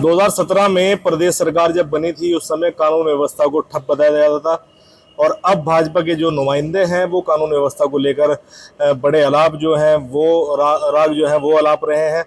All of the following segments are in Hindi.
2017 में प्रदेश सरकार जब बनी थी उस समय कानून व्यवस्था को ठप बताया जाता था और अब भाजपा के जो नुमाइंदे हैं वो कानून व्यवस्था को लेकर बड़े अलाप जो हैं वो राग जो है वो अलाप रहे हैं।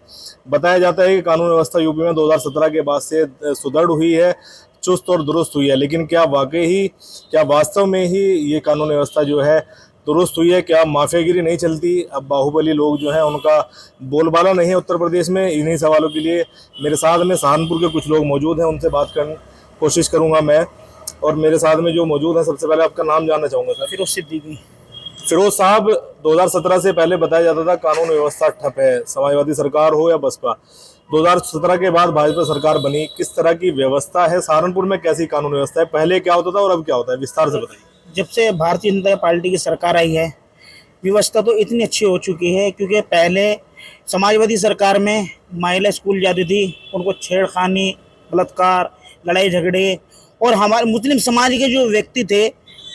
बताया जाता है कि कानून व्यवस्था यूपी में 2017 के बाद से सुदृढ़ हुई है, चुस्त और दुरुस्त हुई है, लेकिन क्या वास्तव में ही ये कानून व्यवस्था जो है दुरुस्त हुई है? क्या माफियागिरी नहीं चलती? अब बाहुबली लोग जो हैं उनका बोलबाला नहीं है उत्तर प्रदेश में? इन्हीं सवालों के लिए मेरे साथ में सहारनपुर के कुछ लोग मौजूद हैं, उनसे बात करने कोशिश करूंगा मैं। और मेरे साथ में जो मौजूद है, सबसे पहले आपका नाम जानना चाहूंगा सर। फिरोज सिद्दीकी। फिरोज साहब, 2017 से पहले बताया जाता था कानून व्यवस्था ठप है, समाजवादी सरकार हो या बसपा। 2017 के बाद भाजपा सरकार बनी, किस तरह की व्यवस्था है सहारनपुर में? कैसी कानून व्यवस्था है? पहले क्या होता था और अब क्या होता है? विस्तार से बताइए। जब से भारतीय जनता पार्टी की सरकार आई है, व्यवस्था तो इतनी अच्छी हो चुकी है, क्योंकि पहले समाजवादी सरकार में महिला स्कूल जाती थी, उनको छेड़खानी, बलात्कार, लड़ाई झगड़े, और हमारे मुस्लिम समाज के जो व्यक्ति थे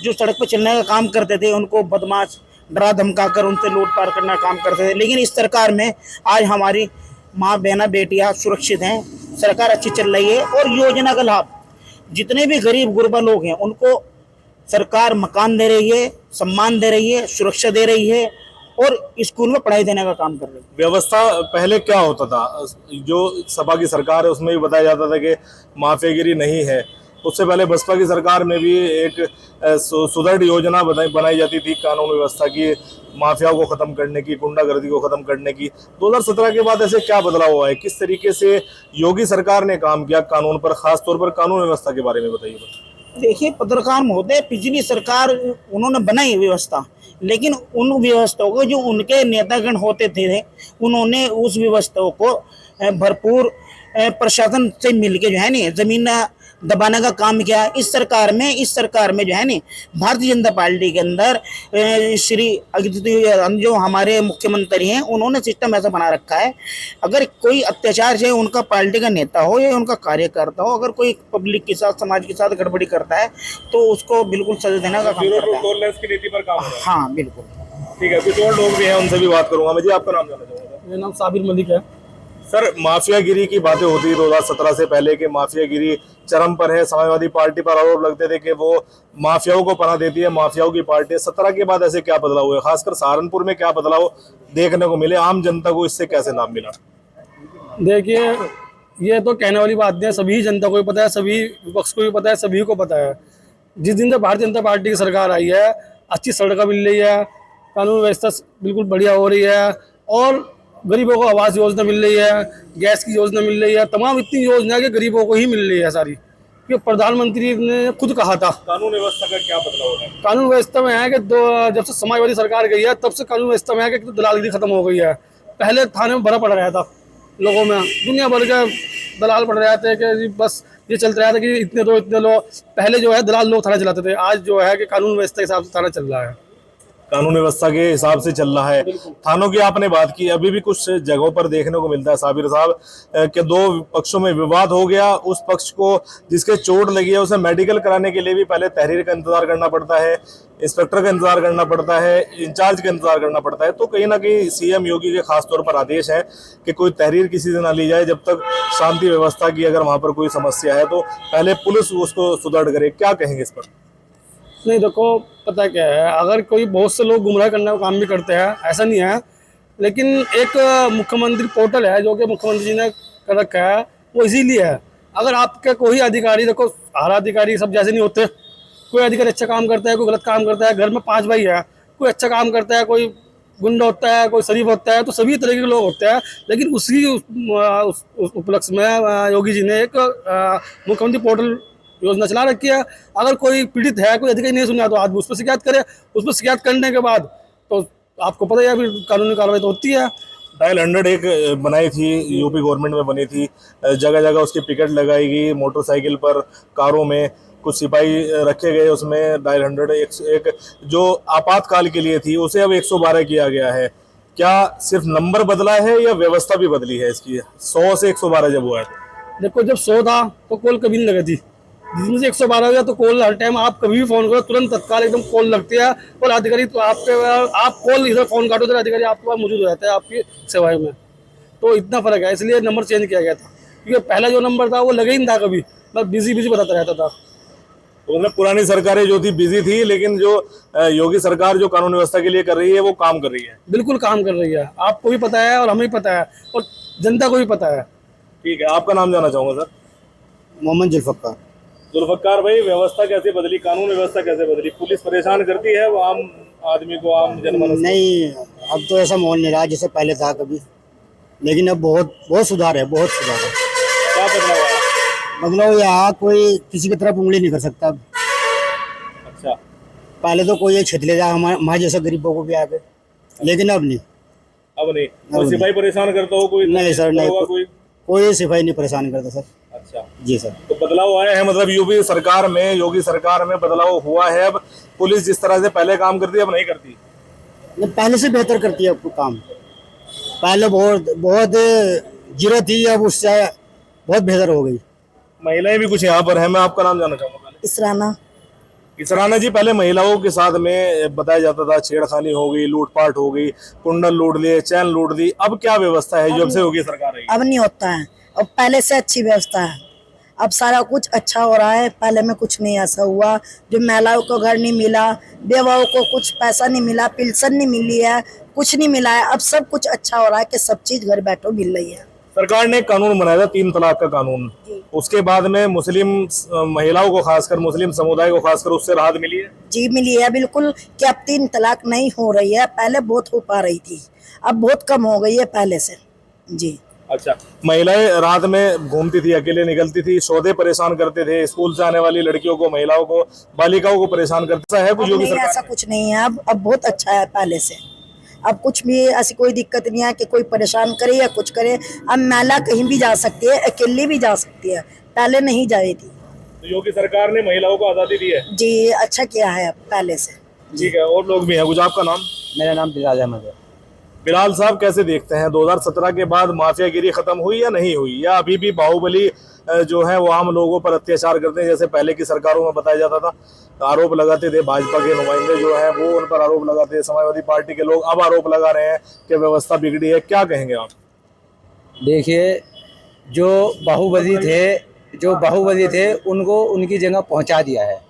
जो सड़क पर चलने का काम करते थे, उनको बदमाश डरा धमका कर उनसे लूट पाट करने का काम करते थे। लेकिन इस सरकार में आज हमारी माँ बहना बेटियाँ सुरक्षित हैं, सरकार अच्छी चल रही है, और योजना का लाभ जितने भी गरीब गुरबा लोग हैं उनको सरकार मकान दे रही है, सम्मान दे रही है, सुरक्षा दे रही है, और स्कूल में पढ़ाई देने का काम कर रही है। व्यवस्था पहले क्या होता था? जो सपा की सरकार है उसमें भी बताया जाता था कि माफियागिरी नहीं है। उससे पहले बसपा की सरकार में भी एक सुदृढ़ योजना बनाई जाती थी कानून व्यवस्था की, माफिया को खत्म करने की, गुंडागर्दी को खत्म करने की। 2017 के बाद ऐसे क्या बदलाव हुआ है? किस तरीके से योगी सरकार ने काम किया कानून पर, खास तौर पर कानून व्यवस्था के बारे में बताइए। देखिए पत्रकार महोदय, पिछली सरकार उन्होंने बनाई व्यवस्था, लेकिन उन व्यवस्थाओं को जो उनके नेतागण होते थे उन्होंने उस व्यवस्थाओं को भरपूर प्रशासन से मिलके जो है नहीं जमीन दबाने का काम किया। इस सरकार में जो है नहीं भारतीय जनता पार्टी के अंदर श्री जो हमारे मुख्यमंत्री हैं उन्होंने सिस्टम ऐसा बना रखा है, अगर कोई अत्याचार चाहे उनका पार्टी का नेता हो या उनका कार्यकर्ता हो, अगर कोई पब्लिक के साथ, समाज के साथ गड़बड़ी करता है तो उसको बिल्कुल सजा देने का काम करता है। टॉलरेंस की नीति पर काम हो रहा है। हाँ बिल्कुल। ठीक है, कुछ और लोग भी हैं, उनसे भी बात करूंगा मैं। जी, आपका नाम जानना चाहूंगा। मेरा नाम साबिर मलिक है। सर, माफियागिरी की बातें होती 2017 से पहले कि माफियागिरी चरम पर है, समाजवादी पार्टी पर आरोप लगते थे कि वो माफियाओं को पनाह देती है, माफियाओं की पार्टी है। 17 के बाद ऐसे क्या बदलाव हुए? खासकर सहारनपुर में क्या बदलाव देखने को मिले? आम जनता को इससे कैसे लाभ मिला? देखिए, ये तो कहने वाली बात नहीं है, सभी जनता को भी पता है, सभी विपक्ष को भी पता है, सभी को पता है। जिस दिन से भारतीय जनता पार्टी की सरकार आई है, अच्छी सड़कें मिल रही है, कानून व्यवस्था बिल्कुल बढ़िया हो रही है, और गरीबों को आवास योजना मिल रही है, गैस की योजना मिल रही है, तमाम इतनी योजना के गरीबों को ही मिल रही है सारी। क्योंकि प्रधानमंत्री ने खुद कहा था। कानून व्यवस्था का क्या बदलाव है? कानून व्यवस्था में है कि जब से समाजवादी सरकार गई है तब से कानून व्यवस्था में है कि दलालगिरी खत्म हो गई है। पहले थाने में भरा पड़ रहा था, लोगों में दुनिया भर के दलाल पड़ रहे थे कि बस ये चलता रहा था कि इतने लो। पहले जो है दलाल लोग थाना चलाते थे, आज जो है कि कानून व्यवस्था के हिसाब से थाना चल रहा है। कानून व्यवस्था के हिसाब से चल रहा है। थानों की आपने बात की, अभी भी कुछ जगहों पर देखने को मिलता है साबिर साहब कि दो पक्षों में विवाद हो गया, उस पक्ष को जिसके चोट लगी है उसे मेडिकल कराने के लिए भी पहले तहरीर का इंतजार करना पड़ता है, इंस्पेक्टर का इंतजार करना पड़ता है, इंचार्ज का इंतजार करना पड़ता है। तो कहीं ना कहीं सीएम योगी के खास तौर पर आदेश है कि कोई तहरीर किसी से ना ली जाए जब तक शांति व्यवस्था की अगर वहां पर कोई समस्या है तो पहले पुलिस उसको सुदृढ़ करे। क्या कहेंगे इस पर? नहीं, देखो पता क्या है, अगर कोई बहुत से लोग गुमराह करने का काम भी करते हैं, ऐसा नहीं है, लेकिन एक मुख्यमंत्री पोर्टल है जो कि मुख्यमंत्री जी ने कर रखा है, वो इसीलिए है। अगर आपके कोई अधिकारी, देखो हर अधिकारी सब जैसे नहीं होते, कोई अधिकारी अच्छा काम करता है, कोई गलत काम करता है। घर में 5 भाई है, कोई अच्छा काम करता है, कोई गुंडा होता है, कोई शरीफ होता है, तो सभी तरह के लोग होते हैं। लेकिन उसी उपलक्ष्य में योगी जी ने एक मुख्यमंत्री पोर्टल योजना चला रखी है। अगर कोई पीड़ित है, कोई अधिकारी नहीं सुना तो आदमी उस पर शिकायत करे, उस पर शिकायत करने के बाद तो आपको पता है फिर कानूनी कार्रवाई तो होती है। डायल 100 एक बनाई थी, यूपी गवर्नमेंट में बनी थी, जगह जगह उसकी पिकेट लगाई गई, मोटरसाइकिल पर, कारों में कुछ सिपाही रखे गए, उसमें डायल 100 एक जो आपातकाल के लिए थी उसे अब 112 किया गया है। क्या सिर्फ नंबर बदला है या व्यवस्था भी बदली है इसकी? 100 से 112 जब हुआ है। देखो, जब 100 था तो कॉल कभी नहीं लगी थी, जिसमें से 112 हो गया तो कॉल हर टाइम आप कभी भी फोन करो तुरंत तत्काल एकदम कॉल लगती है, और अधिकारी तो आप कॉल इधर फोन काटो तो अधिकारी आपके पास मौजूद हो जाता है आपकी सेवाएं में। तो इतना फर्क है, इसलिए नंबर चेंज किया गया था क्योंकि पहला जो नंबर था वो लगे ही नहीं था कभी, बस बिजी बिजी बताता रहता था। तो मतलब पुरानी सरकारें जो थी बिजी थी, लेकिन जो योगी सरकार जो कानून व्यवस्था के लिए कर रही है वो काम कर रही है। बिल्कुल काम कर रही है, आपको भी पता है और हमें भी पता है और जनता को भी पता है। ठीक है, आपका नाम जानना चाहूंगा सर। मोहम्मद जुल्फ़कार। जुल्फकार भाई, व्यवस्था कैसे बदली, कानून व्यवस्था कैसे बदली? पुलिस परेशान करती है वो आम आदमी को, आम जनमानस को? नहीं, अब तो ऐसा माहौल नहीं रहा जैसे पहले था कभी, लेकिन अब बहुत बहुत सुधार है, बहुत सुधार है। क्या बदलाव आया? मतलब यहाँ कोई किसी की तरफ उंगली नहीं कर सकता अब। अच्छा, पहले तो कोई एक छितले जा हमारे जैसे गरीबों को भी आके, लेकिन अब नहीं। अब नहीं। कोई सिपाही परेशान करता हो? कोई नहीं सर, नहीं, कोई? कोई सिपाही नहीं परेशान करता सर। अच्छा जी सर। तो बदलाव आया है, मतलब यूपी सरकार में, योगी सरकार में बदलाव हुआ है। अब पुलिस जिस तरह से पहले काम करती है अब नहीं करती। नहीं, पहले से बेहतर करती है आपको काम। पहले बहुत बहुत जीरो थी, अब उससे बहुत बेहतर हो गई। महिलाएं भी कुछ यहाँ पर है, मैं आपका नाम जानना चाहूंगा। इसराना। इसराना जी, पहले महिलाओं के साथ में बताया जाता था छेड़खानी हो गई, लूटपाट हो गई, कुंडल लूट लिए, चैन लूट दी। अब क्या व्यवस्था है जब से योगी सरकार आई? अब नहीं होता है, अब पहले से अच्छी व्यवस्था है। अब सारा कुछ अच्छा हो रहा है, पहले में कुछ नहीं ऐसा हुआ। जो महिलाओं को घर नहीं मिला, बेवाओं को कुछ पैसा नहीं मिला, पेंशन नहीं मिली है, कुछ नहीं मिला है। अब सब कुछ अच्छा हो रहा है कि सब चीज घर बैठो मिल रही है। सरकार ने एक कानून बनाया था 3 तलाक का कानून, उसके बाद में मुस्लिम महिलाओं को, खासकर मुस्लिम समुदाय को खासकर, उससे राहत मिली है? जी मिली है बिल्कुल, कि अब 3 तलाक नहीं हो रही है, पहले बहुत हो पा रही थी, अब बहुत कम हो गई है पहले से। जी। अच्छा, महिलाएं रात में घूमती थी, अकेले निकलती थी, सौदे परेशान करते थे, स्कूल से आने वाली लड़कियों को, महिलाओं को, बालिकाओं को परेशान करता है कुछ योगी सरकार? ऐसा कुछ नहीं है, अब बहुत अच्छा है पहले से। अब कुछ भी ऐसी कोई दिक्कत नहीं है कि कोई परेशान करे या कुछ करे। अब महिला कहीं भी जा सकती है, अकेली भी जा सकती है, पहले नहीं जा रही थी। तो योगी सरकार ने महिलाओं को आजादी दी है? जी, अच्छा किया है अब पहले से। ठीक है, और लोग भी हैं कुछ। आपका नाम? मेरा नाम बिलाल अहमद है। बिलाल साहब, कैसे देखते हैं 2017 के बाद माफियागिरी खत्म हुई या नहीं हुई, या अभी भी बाहुबली जो है वो आम लोगों पर अत्याचार करते हैं? जैसे पहले की सरकारों में बताया जाता था, आरोप लगाते थे भाजपा के नुमाइंदे जो हैं वो उन पर आरोप लगाते थे, समाजवादी पार्टी के लोग अब आरोप लगा रहे हैं कि व्यवस्था बिगड़ी है। क्या कहेंगे आप? देखिए, जो बाहुबली थे उनको उनकी जगह पहुंचा दिया है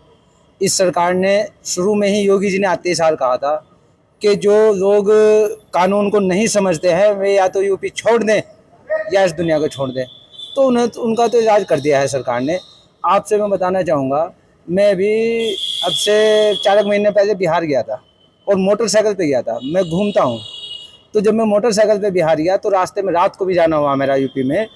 इस सरकार ने। शुरू में ही योगी जी ने 38 साल कहा था कि जो लोग कानून को नहीं समझते हैं वे या तो यूपी छोड़ दें या इस दुनिया को छोड़ दें, तो उनका तो इलाज कर दिया है सरकार ने। आपसे मैं बताना चाहूँगा, मैं भी अब से 4 महीने पहले बिहार गया था और मोटरसाइकिल पे गया था। मैं घूमता हूँ, तो जब मैं मोटरसाइकिल पे बिहार गया तो रास्ते में रात को भी जाना हुआ मेरा यूपी में,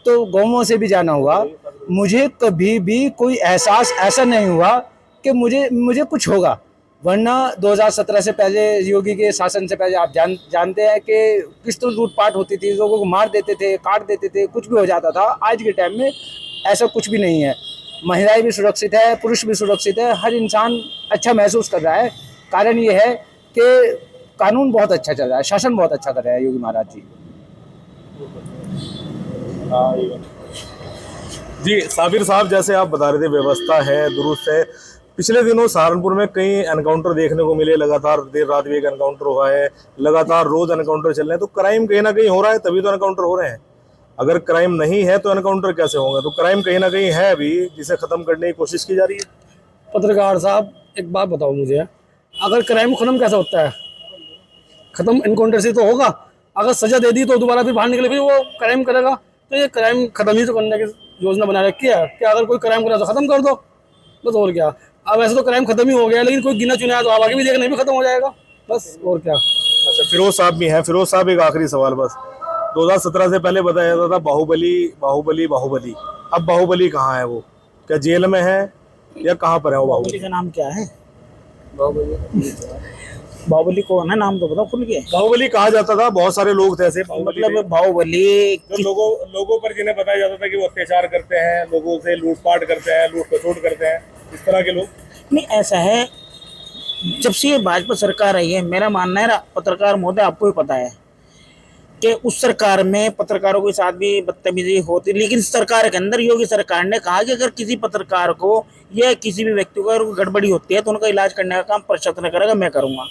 तो गाँवों से भी जाना हुआ। मुझे कभी भी कोई एहसास ऐसा नहीं हुआ कि मुझे कुछ होगा। वरना 2017 से पहले, योगी के शासन से पहले, आप जानते हैं कि किस तरह लूटपाट होती थी, लोगों को मार देते थे, काट देते थे, कुछ भी हो जाता था। आज के टाइम में ऐसा कुछ भी नहीं है। महिलाएं भी सुरक्षित है, पुरुष भी सुरक्षित है, हर इंसान अच्छा महसूस कर रहा है। कारण ये है कि कानून बहुत अच्छा चल रहा है, शासन बहुत अच्छा कर रहे हैं योगी महाराज जी। जी साबिर साहब, जैसे आप बता रहे थे व्यवस्था है, दुरुस्त है। पिछले दिनों सहारनपुर में कई एनकाउंटर देखने को मिले, लगातार देर रात भी एक एनकाउंटर हुआ है, लगातार रोज एनकाउंटर चल रहे हैं। तो क्राइम कहीं ना कहीं हो रहा है, तभी तो एनकाउंटर हो रहे हैं। अगर क्राइम नहीं है तो एनकाउंटर कैसे होंगे? तो क्राइम कहीं ना कहीं है अभी, जिसे खत्म करने की कोशिश की जा रही है। पत्रकार साहब, एक बात बताओ मुझे, अगर क्राइम खत्म कैसे होता है? खत्म इनकाउंटर से तो होगा। अगर सजा दे दी तो दोबारा फिर बाहर निकले फिर वो क्राइम करेगा। तो ये क्राइम खत्म ही तो करने की योजना बना रखी है कि अगर कोई क्राइम करे तो खत्म कर दो, बस। और क्या, अब ऐसे तो क्राइम खत्म ही हो गया, लेकिन कोई गिना चुना है तो आप आगे भी देखना भी खत्म हो जाएगा, बस। और क्या। अच्छा, फिरोज साहब भी हैं। फिरोज साहब, एक आखिरी सवाल बस। 2017 से पहले बताया जाता था बाहुबली बाहुबली बाहुबली, अब बाहुबली कहाँ है? वो क्या जेल में है या कहाँ पर है वो बाहुबली? का नाम क्या है? बाहुबली कौन है? नाम तो बताओ खुल के। बाहुबली कहा जाता था, बहुत सारे लोग थे ऐसे मतलब बाहुबली जो लोगों पर जिन्हें बताया जाता था कि वो अत्याचार करते हैं, लोगों से लूटपाट करते हैं, लूट खसोट करते हैं, इस तरह के लोग। नहीं, ऐसा है, जब से ये भाजपा सरकार आई है, मेरा मानना है, पत्रकार महोदय आपको भी पता है कि उस सरकार में पत्रकारों के साथ भी बदतमीजी होती, लेकिन सरकार के अंदर योगी सरकार ने कहा कि अगर किसी पत्रकार को या किसी भी व्यक्ति को अगर गड़बड़ी होती है तो उनका इलाज करने का काम प्रशासन करेगा, मैं करूँगा।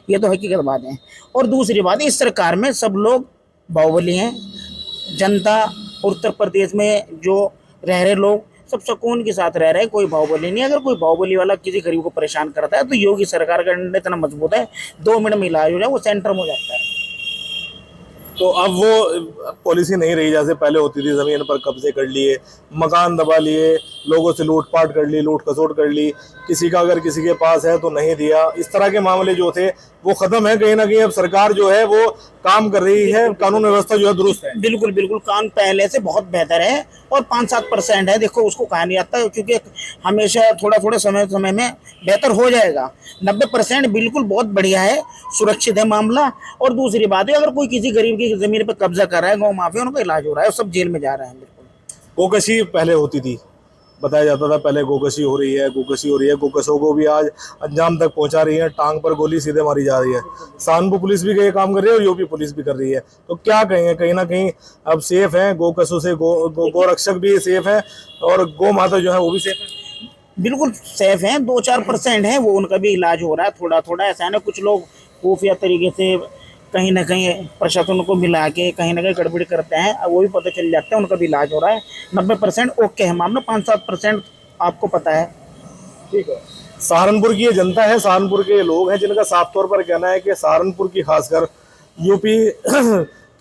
ये तो हकीकत बात है। और दूसरी बात, इस सरकार में सब लोग बाहुबली हैं, जनता और उत्तर प्रदेश में जो रह रहे लोग सब सुकून के साथ रह रहे हैं, कोई बाहुबली नहीं। अगर कोई बाहुबली वाला किसी गरीब को परेशान करता है तो योगी सरकार का डंडा इतना मजबूत है, 2 मिनट में इलाज हो जाए, वो सेंटर में हो जाता है। तो अब वो पॉलिसी नहीं रही जैसे पहले होती थी, जमीन पर कब्जे कर लिए, मकान दबा लिए, लोगों से लूटपाट कर ली, लूट खसोट कर ली, किसी का अगर किसी के पास है तो नहीं दिया, इस तरह के मामले जो थे वो खत्म है। कहीं ना कहीं अब सरकार जो है वो काम कर रही है, कानून व्यवस्था जो है दुरुस्त है। बिल्कुल बिल्कुल, कान पहले से बहुत बेहतर है और 5-7% है, देखो उसको कहा नहीं आता, क्योंकि हमेशा थोड़ा समय में बेहतर हो जाएगा। 90% बिल्कुल बहुत बढ़िया है, सुरक्षित है मामला। और दूसरी बात है, अगर कोई किसी गरीब की जमीन पर कब्जा कर रहा है, गौ माफिया, उनका इलाज हो रहा है, सब जेल में जा रहे हैं। बिल्कुल गोकशी पहले होती थी, बताया जाता था पहले गोकशी हो रही है, गोकशी हो रही है, गोकशों को भी आज अंजाम तक पहुंचा रही है, टांग पर गोली सीधे मारी जा रही है। सहारनपुर पुलिस भी ये काम कर रही है और यूपी पुलिस भी कर रही है। तो क्या कहेंगे, कहीं ना कहीं अब सेफ है गोकशों से, गो रक्षक भी सेफ है और गौ माता जो है वो भी सेफ है। बिल्कुल सेफ हैं, 2-4% है वो, उनका भी इलाज हो रहा है थोड़ा। ऐसा है ना, कुछ लोग खुफिया तरीके से कहीं ना कहीं प्रशासन को मिला के कहीं ना कहीं गड़बड़ी करते हैं, अब वो भी पता चल जाता है, उनका भी इलाज हो रहा है। 90% ओके है मामला, 5-7% आपको पता है। ठीक है, सहारनपुर की ये जनता है, सहारनपुर के लोग हैं जिनका साफ तौर पर कहना है कि सहारनपुर की खासकर यूपी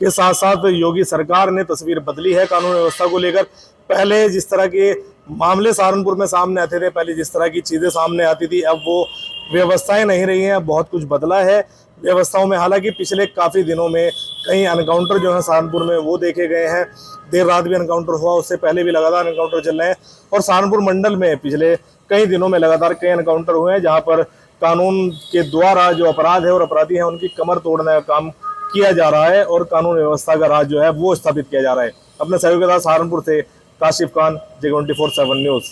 के साथ साथ योगी सरकार ने तस्वीर बदली है कानून व्यवस्था को लेकर। पहले जिस तरह के मामले सहारनपुर में सामने आते थे, पहले जिस तरह की चीज़ें सामने आती थी, अब वो व्यवस्थाएं नहीं रही हैं, बहुत कुछ बदला है व्यवस्थाओं में। हालांकि पिछले काफ़ी दिनों में कई एनकाउंटर जो है सहारनपुर में वो देखे गए हैं, देर रात भी एनकाउंटर हुआ, उससे पहले भी लगातार एनकाउंटर चल रहे हैं। और सहारनपुर मंडल में पिछले कई दिनों में लगातार कई एनकाउंटर हुए हैं, जहां पर कानून के द्वारा जो अपराध है और अपराधी हैं उनकी कमर तोड़ने का काम किया जा रहा है और कानून व्यवस्था का राज जो है वो स्थापित किया जा रहा है। अपने सहयोगी के साथ सहारनपुर से काशिफ खान, J24/7 न्यूज़।